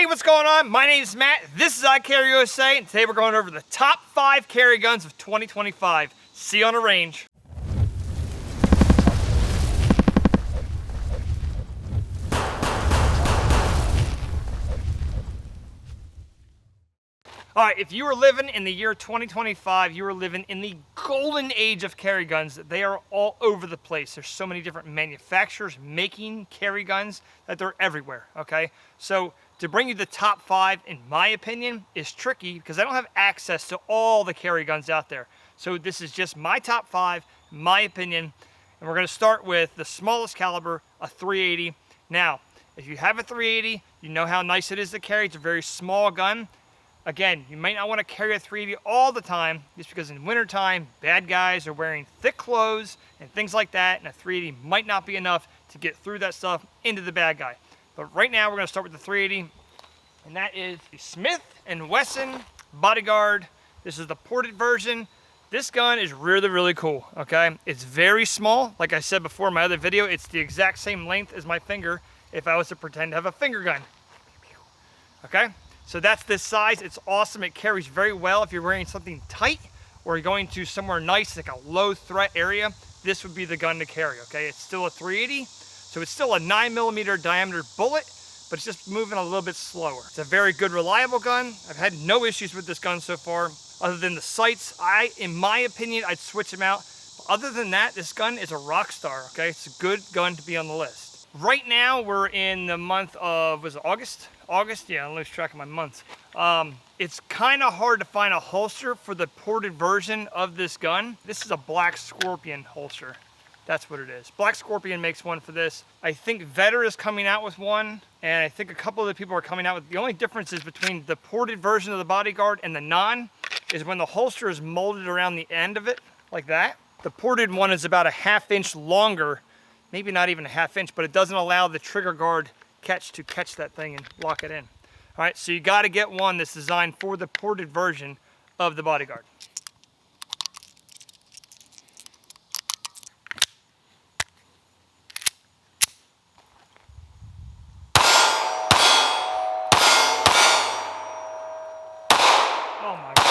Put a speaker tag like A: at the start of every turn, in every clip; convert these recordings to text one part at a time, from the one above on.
A: what's going on? My name is Matt. This is Icarryusa, and today we're going over the top 5 carry guns of 2025. See you on the range. All right, if you were living in the year 2025, you were living in the golden age of carry guns. They are all over the place. There's so many different manufacturers making carry guns that they're everywhere, okay? So to bring you the top 5, in my opinion, is tricky because I don't have access to all the carry guns out there. So this is just my top 5, my opinion, and we're gonna start with the smallest caliber, a 380. Now, if you have a 380, you know how nice it is to carry. It's a very small gun. Again, you might not want to carry a 380 all the time just because in wintertime, bad guys are wearing thick clothes and things like that, and a 380 might not be enough to get through that stuff into the bad guy. But right now, we're going to start with the 380, and that is the Smith & Wesson Bodyguard. This is the ported version. This gun is really, really cool, okay? It's very small. Like I said before in my other video, it's the exact same length as my finger if I was to pretend to have a finger gun. Okay? So that's this size. It's awesome. It carries very well if you're wearing something tight or you're going to somewhere nice, like a low threat area. This would be the gun to carry, okay? It's still a 380, so it's still a 9mm diameter bullet, but it's just moving a little bit slower. It's a very good, reliable gun. I've had no issues with this gun so far, other than the sights. In my opinion, I'd switch them out. But other than that, this gun is a rock star, okay? It's a good gun to be on the list. Right now, we're in the month of, was it August? August? Yeah, I lose track of my months. It's kind of hard to find a holster for the ported version of this gun. This is a Black Scorpion holster. That's what it is. Black Scorpion makes one for this. I think Vetter is coming out with one, and I think a couple of the people are coming out with. The only difference is between the ported version of the Bodyguard and the non is when the holster is molded around the end of it, like that. The ported one is about a 1/2 inch longer, maybe not even a 1/2 inch, but it doesn't allow the trigger guard to catch that thing and lock it in. All right, so you got to get one that's designed for the ported version of the Bodyguard. Oh my God.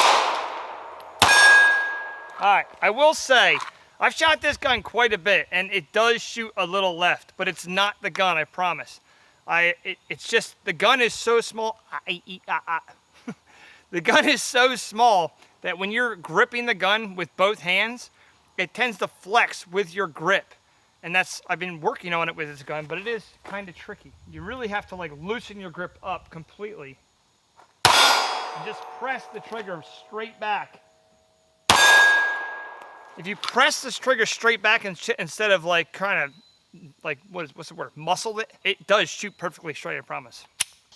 A: All right, I will say, I've shot this gun quite a bit, and it does shoot a little left, but it's not the gun, I promise. It's just, the gun is so small. The gun is so small that when you're gripping the gun with both hands, it tends to flex with your grip. And I've been working on it with this gun, but it is kind of tricky. You really have to like loosen your grip up completely. And just press the trigger straight back. If you press this trigger straight back instead of like kind of like, what's the word, muscle it, it does shoot perfectly straight, I promise.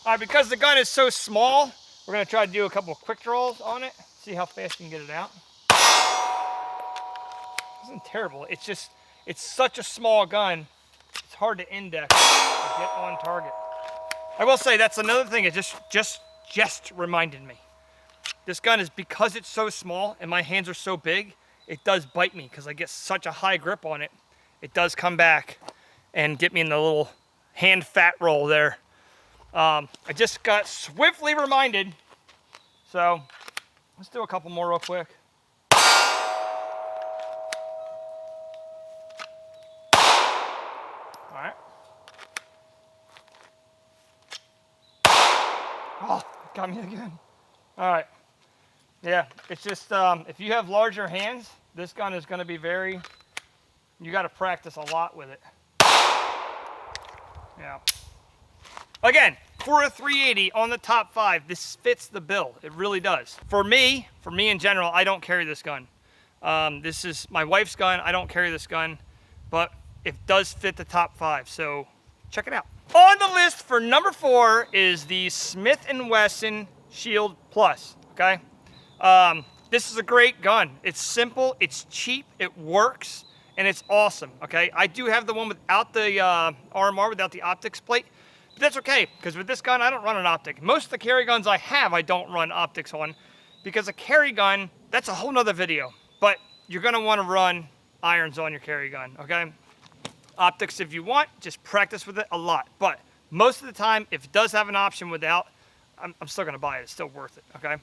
A: All right, because the gun is so small, we're gonna try to do a couple of quick draws on it, see how fast you can get it out. It isn't terrible. It's just, it's such a small gun, it's hard to index and get on target. I will say that's another thing. It just reminded me. This gun is, because it's so small and my hands are so big, it does bite me because I get such a high grip on it. It does come back and get me in the little hand fat roll there. I just got swiftly reminded. So let's do a couple more real quick. All right. Oh, got me again. All right. Yeah, it's just, if you have larger hands, this gun is going to be you got to practice a lot with it. Yeah. Again, for a 380 on the top 5, this fits the bill. It really does. For me in general, I don't carry this gun. This is my wife's gun. I don't carry this gun, but it does fit the top 5, so check it out. On the list for number 4 is the Smith & Wesson Shield Plus, okay? This is a great gun. It's simple, it's cheap, it works, and it's awesome, okay? I do have the one without the RMR, without the optics plate, but that's okay, because with this gun, I don't run an optic. Most of the carry guns I have, I don't run optics on, because a carry gun, that's a whole nother video, but you're gonna wanna run irons on your carry gun, okay? Optics if you want, just practice with it a lot, but most of the time, if it does have an option without, I'm still gonna buy it. It's still worth it, okay?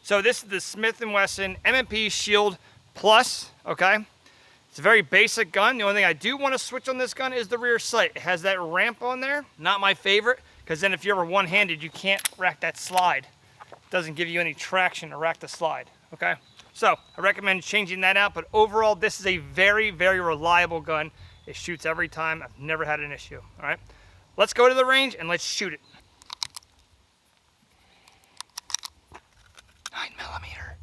A: So this is the Smith & Wesson M&P Shield Plus, okay? It's a very basic gun. The only thing I do want to switch on this gun is the rear sight. It has that ramp on there. Not my favorite, because then if you're ever one-handed, you can't rack that slide. It doesn't give you any traction to rack the slide, okay? So I recommend changing that out, but overall, this is a very, very reliable gun. It shoots every time. I've never had an issue, all right? Let's go to the range and let's shoot it. 9mm.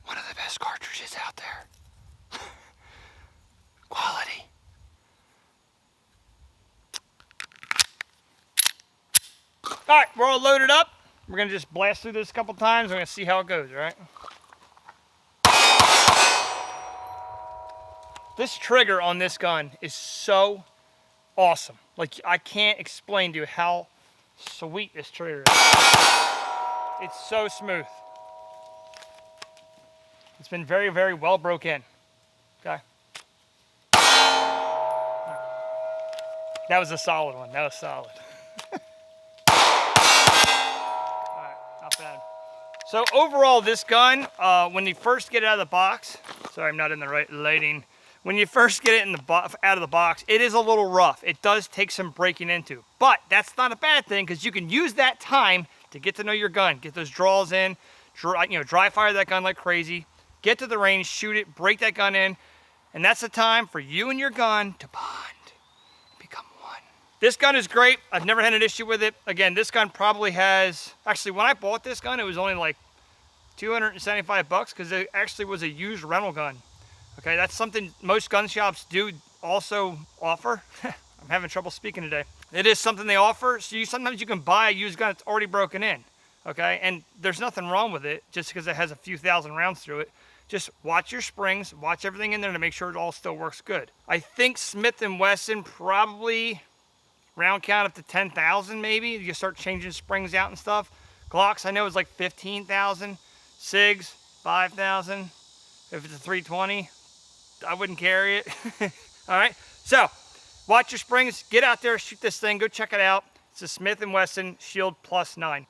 A: One of the best cartridges out there. Quality. All right, we're all loaded up. We're gonna just blast through this a couple times. We're gonna see how it goes, all right? This trigger on this gun is so awesome. Like, I can't explain to you how sweet this trigger is. It's so smooth. It's been very, very well broke in. Okay. That was a solid one. That was solid. All right, not bad. So overall, this gun, when you first get it out of the box, sorry, I'm not in the right lighting. When you first get it out of the box, it is a little rough. It does take some breaking into, but that's not a bad thing because you can use that time to get to know your gun, get those draws in, dry fire that gun like crazy, get to the range, shoot it, break that gun in, and that's the time for you and your gun to bond and become one. This gun is great. I've never had an issue with it. Again, this gun probably has, actually when I bought this gun, it was only like $275 because it actually was a used rental gun. Okay, that's something most gun shops do also offer. I'm having trouble speaking today. It is something they offer. So sometimes you can buy a used gun that's already broken in. Okay, and there's nothing wrong with it just because it has a few thousand rounds through it. Just watch your springs, watch everything in there to make sure it all still works good. I think Smith & Wesson probably round count up to 10,000 maybe. You start changing springs out and stuff. Glocks I know is like 15,000. Sigs 5,000. If it's a 320. I wouldn't carry it. All right, so watch your springs, get out there, shoot this thing, go check it out. It's a Smith & Wesson Shield Plus 9.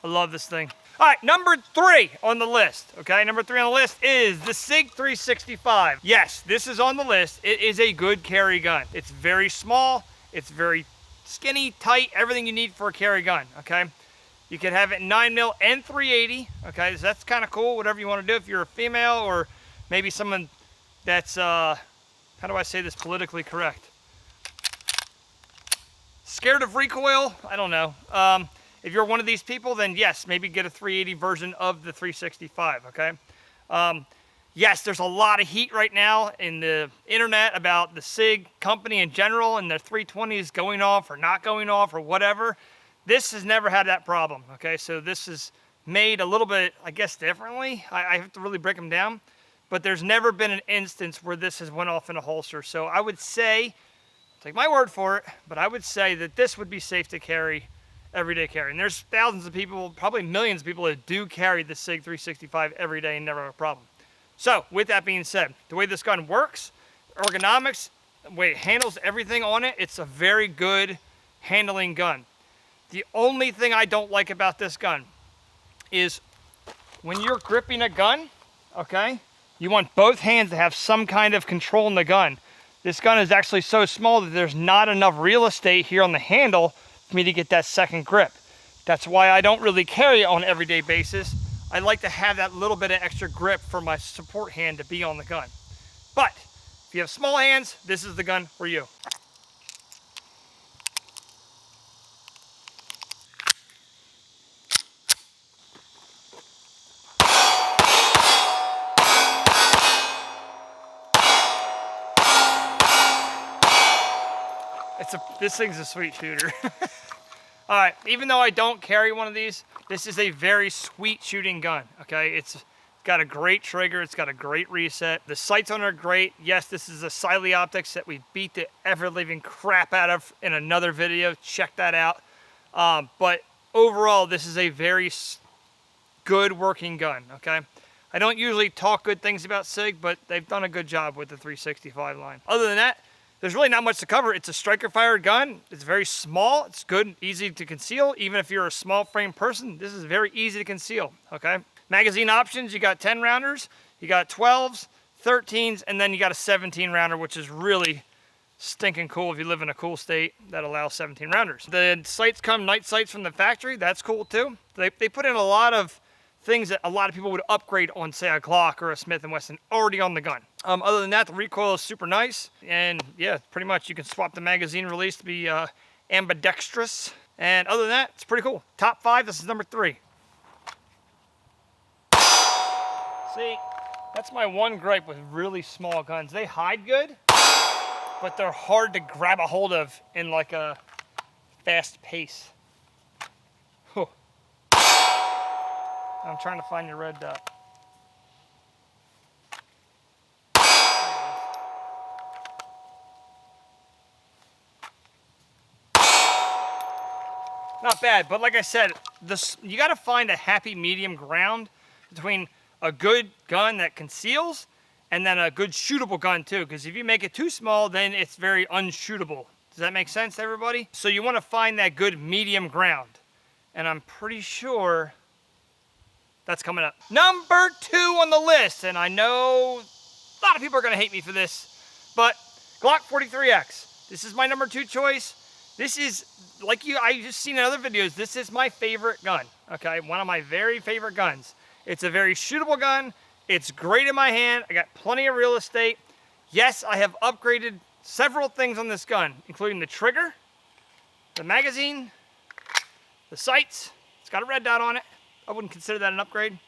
A: I love this thing. All right, number 3 on the list, okay? Number 3 on the list is the Sig 365. Yes, this is on the list. It is a good carry gun. It's very small, it's very skinny, tight, everything you need for a carry gun, okay? You can have it 9mm and 380, okay? So that's kind of cool, whatever you want to do. If you're a female or maybe someone that's, how do I say this politically correct? Scared of recoil? I don't know. If you're one of these people, then yes, maybe get a 380 version of the 365, okay? Yes, there's a lot of heat right now in the internet about the Sig company in general and their 320s going off or not going off or whatever. This has never had that problem, okay? So this is made a little bit, I guess, differently. I have to really break them down. But there's never been an instance where this has went off in a holster. So I would say, take my word for it, but I would say that this would be safe to carry, everyday carry. And there's thousands of people, probably millions of people that do carry the Sig 365 every day and never have a problem. So, with that being said, the way this gun works, ergonomics, the way it handles everything on it, it's a very good handling gun. The only thing I don't like about this gun is when you're gripping a gun, okay, you want both hands to have some kind of control in the gun. This gun is actually so small that there's not enough real estate here on the handle for me to get that second grip. That's why I don't really carry it on an everyday basis. I like to have that little bit of extra grip for my support hand to be on the gun. But if you have small hands, this is the gun for you. This thing's a sweet shooter. All right, even though I don't carry one of these, this is a very sweet shooting gun, okay? It's got a great trigger, it's got a great reset. The sights on it are great. Yes, this is a Siley Optics that we beat the ever-living crap out of in another video. Check that out. But overall, this is a very good working gun, okay? I don't usually talk good things about Sig, but they've done a good job with the 365 line. Other than that, there's really not much to cover. It's a striker fired gun. It's very small. It's good, easy to conceal. Even if you're a small frame person, this is very easy to conceal, okay? Magazine options, you got 10 rounders, you got 12s, 13s, and then you got a 17 rounder, which is really stinking cool if you live in a cool state that allows 17 rounders. The sights come night sights from the factory. That's cool too. They put in a lot of things that a lot of people would upgrade on, say, a Glock or a Smith & Wesson already on the gun. Other than that, the recoil is super nice. And yeah, pretty much you can swap the magazine release to be ambidextrous. And other than that, it's pretty cool. Top 5, this is number 3. See, that's my one gripe with really small guns. They hide good, but they're hard to grab a hold of in like a fast pace. Whew. I'm trying to find your red dot. Not bad, but like I said, you gotta find a happy medium ground between a good gun that conceals and then a good shootable gun too, because if you make it too small, then it's very unshootable. Does that make sense to everybody? So you want to find that good medium ground. And I'm pretty sure that's coming up. Number 2 on the list, and I know a lot of people are going to hate me for this, but Glock 43X. This is my number 2 choice. This is, like I just seen in other videos, this is my favorite gun, okay? One of my very favorite guns. It's a very shootable gun. It's great in my hand. I got plenty of real estate. Yes, I have upgraded several things on this gun, including the trigger, the magazine, the sights. It's got a red dot on it. I wouldn't consider that an upgrade.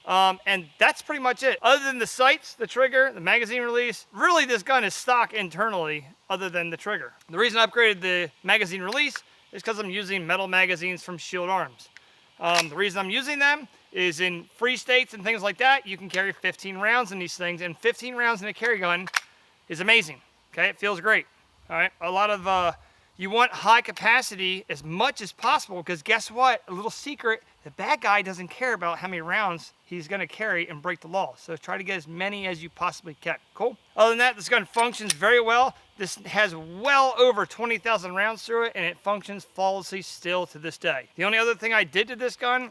A: And that's pretty much it. Other than the sights, the trigger, the magazine release, really this gun is stock internally other than the trigger. The reason I upgraded the magazine release is because I'm using metal magazines from Shield Arms. The reason I'm using them is in free states and things like that, you can carry 15 rounds in these things, and 15 rounds in a carry gun is amazing, okay? It feels great, all right? A lot of, you want high capacity as much as possible, because guess what? A little secret, the bad guy doesn't care about how many rounds he's gonna carry and break the law. So try to get as many as you possibly can, cool? Other than that, this gun functions very well. This has well over 20,000 rounds through it, and it functions flawlessly still to this day. The only other thing I did to this gun,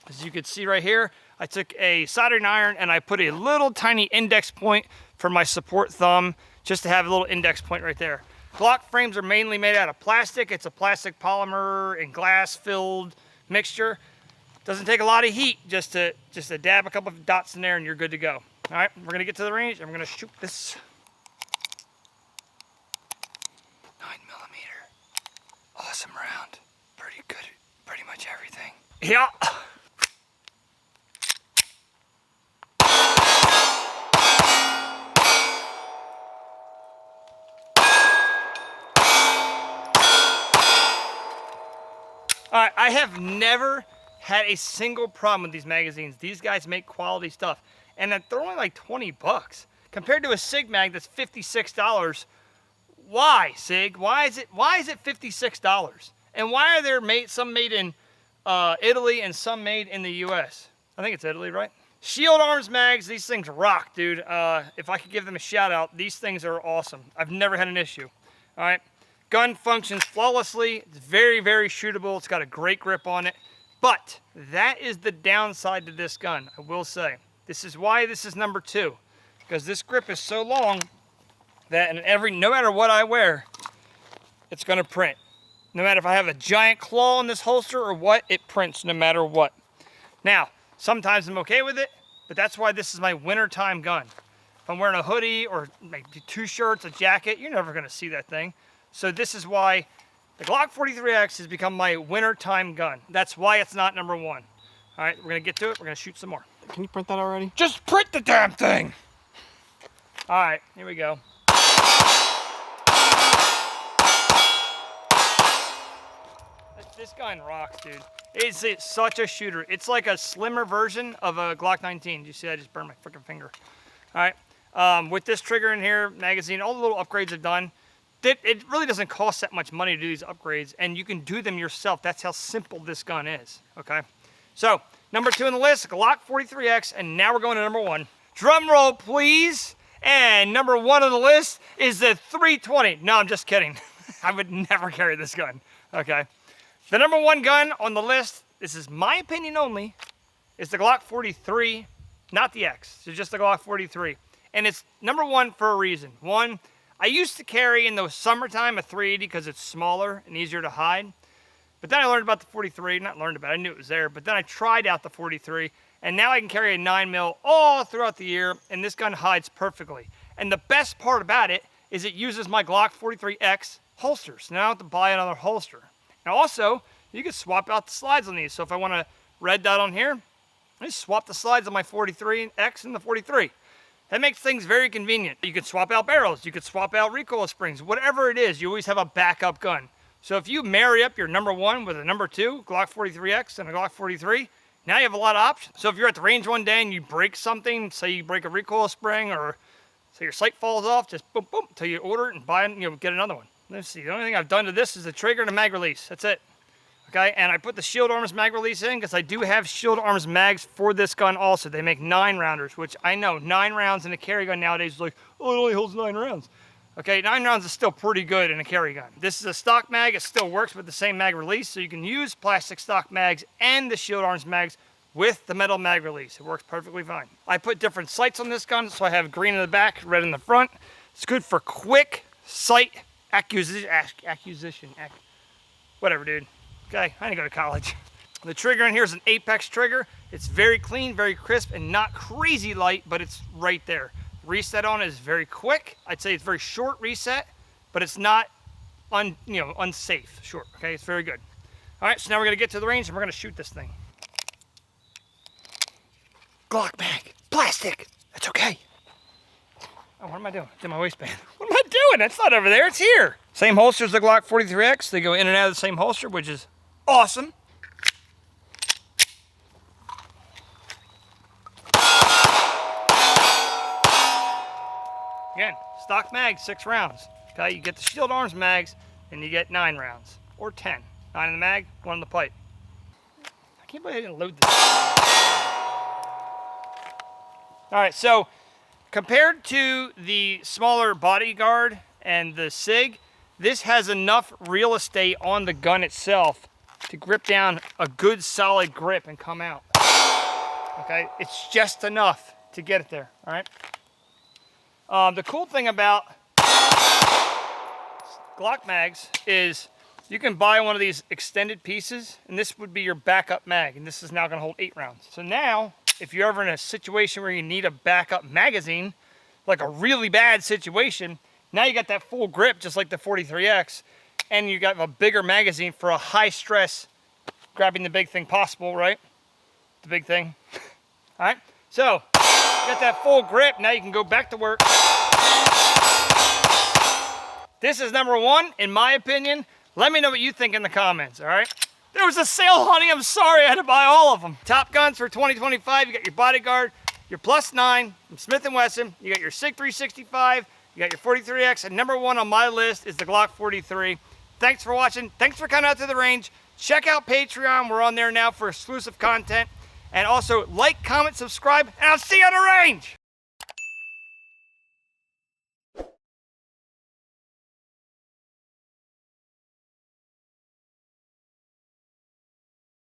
A: as you can see right here, I took a soldering iron and I put a little tiny index point for my support thumb, just to have a little index point right there. Glock frames are mainly made out of plastic. It's a plastic polymer and glass filled mixture. Doesn't take a lot of heat, just to dab a couple of dots in there and you're good to go. All right, we're gonna get to the range and we're gonna shoot this 9mm. Awesome round. Pretty good at pretty much everything. Yeah. All right, I have never had a single problem with these magazines. These guys make quality stuff, and they're only like 20 bucks compared to a Sig mag that's $56. Why, Sig? Why is it $56? And why are there some made in Italy and some made in the US? I think it's Italy, right? Shield Arms mags, these things rock, dude. If I could give them a shout out, these things are awesome. I've never had an issue. All right. Gun functions flawlessly. It's very, very shootable. It's got a great grip on it. But that is the downside to this gun, I will say. This is why this is number 2. Because this grip is so long that no matter what I wear, it's going to print. No matter if I have a giant claw in this holster or what, it prints no matter what. Now, sometimes I'm okay with it, but that's why this is my wintertime gun. If I'm wearing a hoodie or maybe 2 shirts, a jacket, you're never going to see that thing. So this is why the Glock 43X has become my wintertime gun. That's why it's not number 1. All right, we're gonna get to it. We're gonna shoot some more.
B: Can you print that already?
A: Just print the damn thing. All right, here we go. This gun rocks, dude. It's such a shooter. It's like a slimmer version of a Glock 19. You see, I just burned my freaking finger. All right, with this trigger in here, magazine, all the little upgrades I've done. It really doesn't cost that much money to do these upgrades, and you can do them yourself. That's how simple this gun is, okay? So, Number 2 on the list, Glock 43X, and now we're going to number 1. Drum roll, please. And number 1 on the list is the 320. No, I'm just kidding. I would never carry this gun. Okay. The number 1 gun on the list, this is my opinion only, is the Glock 43, not the X. So just the Glock 43. And it's number 1 for a reason. One, I used to carry in the summertime a 380 because it's smaller and easier to hide. But then I learned about the 43, not learned about it, I knew it was there, but then I tried out the 43, and now I can carry a 9mm all throughout the year, and this gun hides perfectly. And the best part about it is it uses my Glock 43X holsters. Now I don't have to buy another holster. Now also, you can swap out the slides on these. So if I want a red dot on here, I just swap the slides on my 43X and the 43. That makes things very convenient. You can swap out barrels, you could swap out recoil springs, whatever it is, you always have a backup gun. So if you marry up your number 1 with a number 2, Glock 43X and a Glock 43, now you have a lot of options. So if you're at the range one day and you break something, say you break a recoil spring or say your sight falls off, just boom, boom, until you order it and buy it, get another one. Let's see, the only thing I've done to this is the trigger and a mag release. That's it. Okay, and I put the Shield Arms mag release in because I do have Shield Arms mags for this gun also. They make 9 rounders, which I know 9 rounds in a carry gun nowadays is like, oh, it only holds 9 rounds. Okay, 9 rounds is still pretty good in a carry gun. This is a stock mag. It still works with the same mag release, so you can use plastic stock mags and the Shield Arms mags with the metal mag release. It works perfectly fine. I put different sights on this gun, so I have green in the back, red in the front. It's good for quick sight acquisition. Whatever, dude. Okay, I didn't go to college. The trigger in here is an Apex trigger. It's very clean, very crisp, and not crazy light, but it's right there. Reset on it is very quick. I'd say it's very short reset, but it's not unsafe short. Okay, it's very good. All right, so now we're gonna get to the range and we're gonna shoot this thing. Glock mag, plastic. That's okay. Oh, what am I doing? It's in my waistband. What am I doing? That's not over there. It's here. Same holster as the Glock 43X. They go in and out of the same holster, which is awesome. Again, stock mag, 6 rounds. Okay, you get the Shield Arms mags, and you get 9 rounds, or 10. 9 in the mag, 1 in the pipe. I can't believe I didn't load this. All right, so compared to the smaller Bodyguard and the Sig, this has enough real estate on the gun itself to grip down a good solid grip and come out. Okay, it's just enough to get it there, all right? The cool thing about Glock mags is you can buy one of these extended pieces, and this would be your backup mag, and this is now gonna hold 8 rounds. So now, if you're ever in a situation where you need a backup magazine, like a really bad situation, now you got that full grip just like the 43X, and you got a bigger magazine for a high stress, grabbing the big thing possible, right? The big thing. All right, so you got that full grip, now you can go back to work. This is number 1, in my opinion. Let me know what you think in the comments, all right? There was a sale, honey, I'm sorry, I had to buy all of them. Top guns for 2025, you got your Bodyguard, your +9 from Smith & Wesson, you got your Sig 365, you got your 43X, and number 1 on my list is the Glock 43. Thanks for watching, thanks for coming out to the range. Check out Patreon, we're on there now for exclusive content. And also, like, comment, subscribe, and I'll see you on the range!